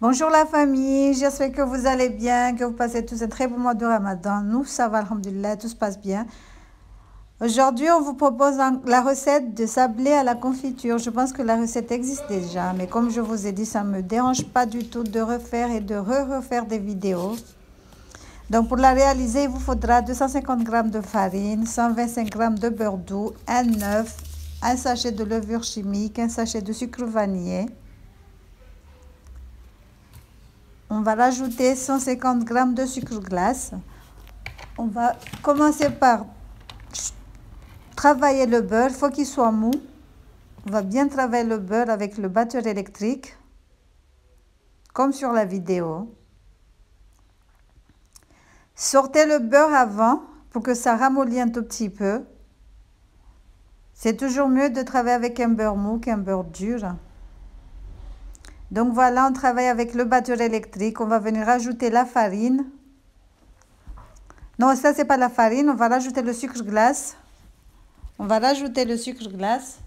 Bonjour la famille, j'espère que vous allez bien, que vous passez tous un très bon mois de Ramadan. Nous, ça va, alhamdoulilah, tout se passe bien. Aujourd'hui, on vous propose la recette de sablé à la confiture. Je pense que la recette existe déjà, mais comme je vous ai dit, ça ne me dérange pas du tout de refaire et de refaire des vidéos. Donc pour la réaliser, il vous faudra 250 g de farine, 125 g de beurre doux, un œuf, un sachet de levure chimique, un sachet de sucre vanillé. On va rajouter 150 g de sucre glace. On va commencer par travailler le beurre. Il faut qu'il soit mou. On va bien travailler le beurre avec le batteur électrique, comme sur la vidéo. Sortez le beurre avant pour que ça ramollisse un tout petit peu. C'est toujours mieux de travailler avec un beurre mou qu'un beurre dur. Donc voilà, on travaille avec le batteur électrique. On va venir rajouter la farine. Non, ça c'est pas la farine. On va rajouter le sucre glace. On va rajouter le sucre glace.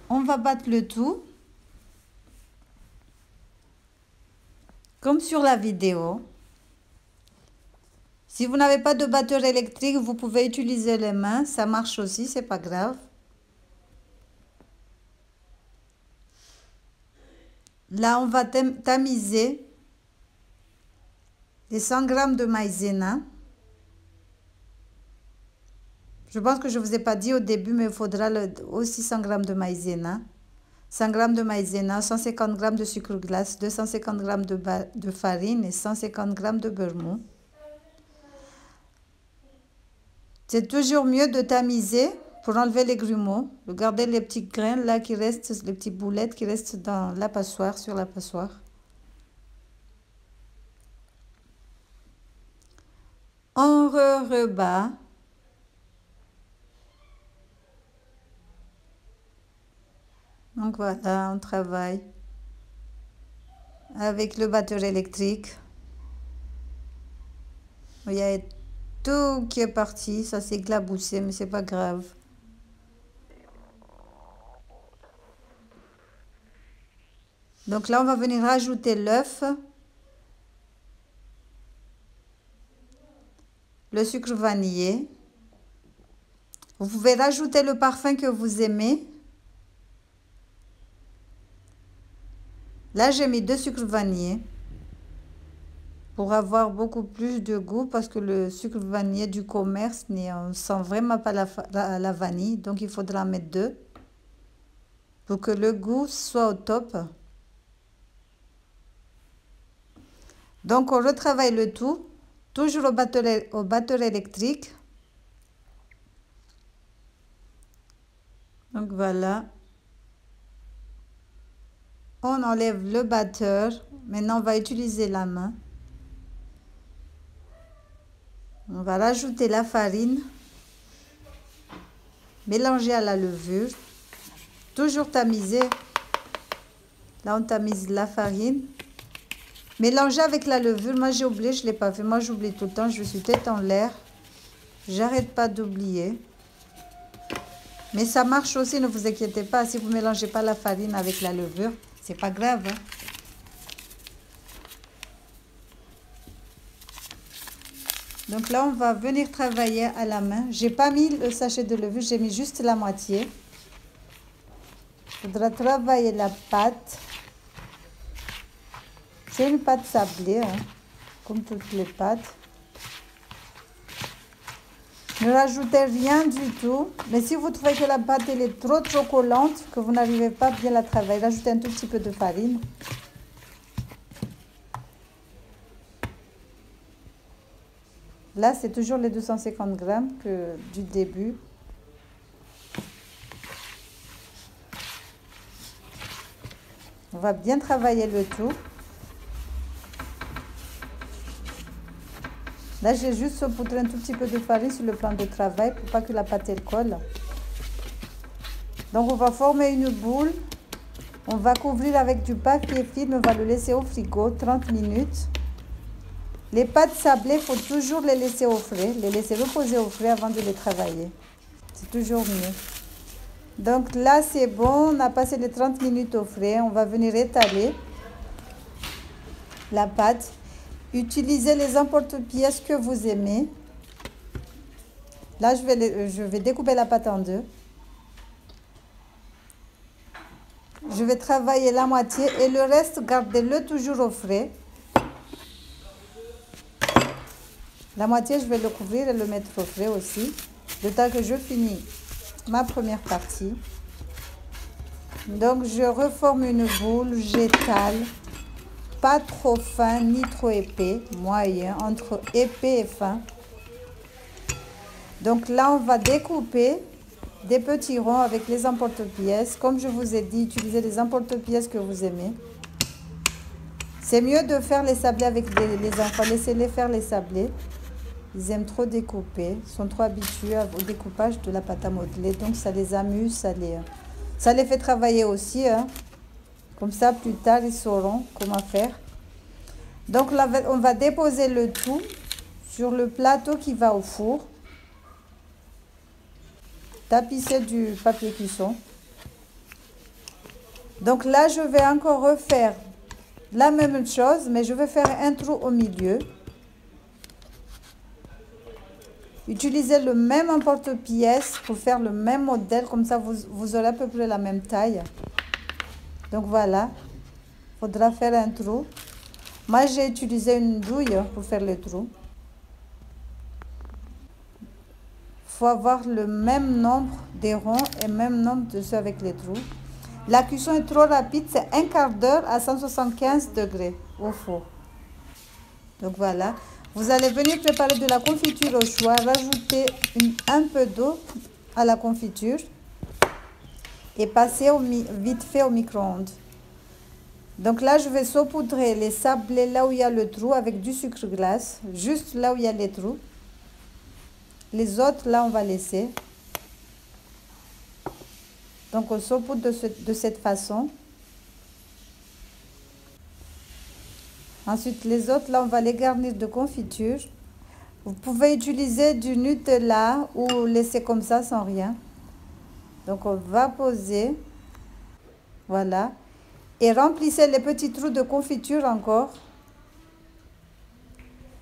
On va battre le tout. Comme sur la vidéo. Si vous n'avez pas de batteur électrique, vous pouvez utiliser les mains. Ça marche aussi, c'est pas grave. Là, on va tamiser les 100 g de maïzena. Je pense que je ne vous ai pas dit au début, mais il faudra aussi 100 g de maïzena. 100 g de maïzena, 150 g de sucre glace, 250 g de farine et 150 g de beurre mou. C'est toujours mieux de tamiser pour enlever les grumeaux. Regardez les petits grains là qui restent, les petites boulettes qui restent dans la passoire, sur la passoire. On rebat. Donc voilà, on travaille avec le batteur électrique. Il y a tout qui est parti, ça s'est éclaboussé, mais c'est pas grave. Donc là, on va venir rajouter l'œuf, le sucre vanillé. Vous pouvez rajouter le parfum que vous aimez. Là, j'ai mis 2 sucres vanillés pour avoir beaucoup plus de goût parce que le sucre vanillé du commerce, on ne sent vraiment pas la vanille. Donc, il faudra en mettre 2 pour que le goût soit au top. Donc, on retravaille le tout, toujours au batteur électrique. Donc, voilà. On enlève le batteur. Maintenant, on va utiliser la main. On va rajouter la farine. Mélanger à la levure. Toujours tamiser. Là, on tamise la farine. Mélanger avec la levure. Moi, j'ai oublié, je ne l'ai pas fait. Moi, j'oublie tout le temps. Je suis tête en l'air. J'arrête pas d'oublier. Mais ça marche aussi, ne vous inquiétez pas. Si vous ne mélangez pas la farine avec la levure, c'est pas grave. Hein? Donc là, on va venir travailler à la main. J'ai pas mis le sachet de levure, j'ai mis juste la moitié. Il faudra travailler la pâte. C'est une pâte sablée, hein, comme toutes les pâtes. Ne rajoutez rien du tout. Mais si vous trouvez que la pâte elle est trop collante, que vous n'arrivez pas bien à la travailler, rajoutez un tout petit peu de farine. Là, c'est toujours les 250 g du début. On va bien travailler le tout. Là, j'ai juste saupoudré un tout petit peu de farine sur le plan de travail pour pas que la pâte elle colle. Donc, on va former une boule. On va couvrir avec du papier film. On va le laisser au frigo 30 minutes. Les pâtes sablées, il faut toujours les laisser au frais. Les laisser reposer au frais avant de les travailler. C'est toujours mieux. Donc là, c'est bon. On a passé les 30 minutes au frais. On va venir étaler la pâte. Utilisez les emporte-pièces que vous aimez. Là, je vais découper la pâte en deux. Je vais travailler la moitié et le reste, gardez-le toujours au frais. La moitié, je vais le couvrir et le mettre au frais aussi. Le temps que je finis ma première partie. Donc, je reforme une boule, j'étale. Pas trop fin ni trop épais, moyen, entre épais et fin. Donc là, on va découper des petits ronds avec les emporte-pièces. Comme je vous ai dit, utilisez les emporte-pièces que vous aimez. C'est mieux de faire les sablés avec les enfants. Laissez-les faire les sablés. Ils aiment trop découper. Ils sont trop habitués au découpage de la pâte à modeler. Donc ça les amuse, ça les fait travailler aussi. Hein. Comme ça, plus tard, ils sauront comment faire. Donc là, on va déposer le tout sur le plateau qui va au four. Tapisser du papier cuisson. Donc là, je vais encore refaire la même chose, mais je vais faire un trou au milieu. Utilisez le même emporte-pièce pour faire le même modèle, comme ça vous aurez à peu près la même taille. Donc voilà, il faudra faire un trou. Moi, j'ai utilisé une douille pour faire le trou. Il faut avoir le même nombre des ronds et le même nombre de ceux avec les trous. La cuisson est trop rapide, c'est un quart d'heure à 175 degrés au four. Donc voilà, vous allez venir préparer de la confiture au choix, rajouter un peu d'eau à la confiture et passer vite fait au micro-ondes. Donc là, je vais saupoudrer les sablés là où il y a le trou avec du sucre glace, juste là où il y a les trous. Les autres, là, on va laisser. Donc, on saupoudre de cette façon. Ensuite, les autres, là, on va les garnir de confiture. Vous pouvez utiliser du Nutella ou laisser comme ça sans rien. Donc, on va poser. Voilà. Et remplissez les petits trous de confiture encore.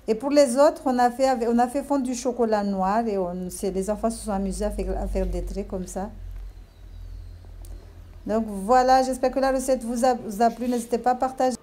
Et pour les autres, on a fait fondre du chocolat noir et les enfants se sont amusés à faire des traits comme ça. Donc voilà, j'espère que la recette vous a plu. N'hésitez pas à partager.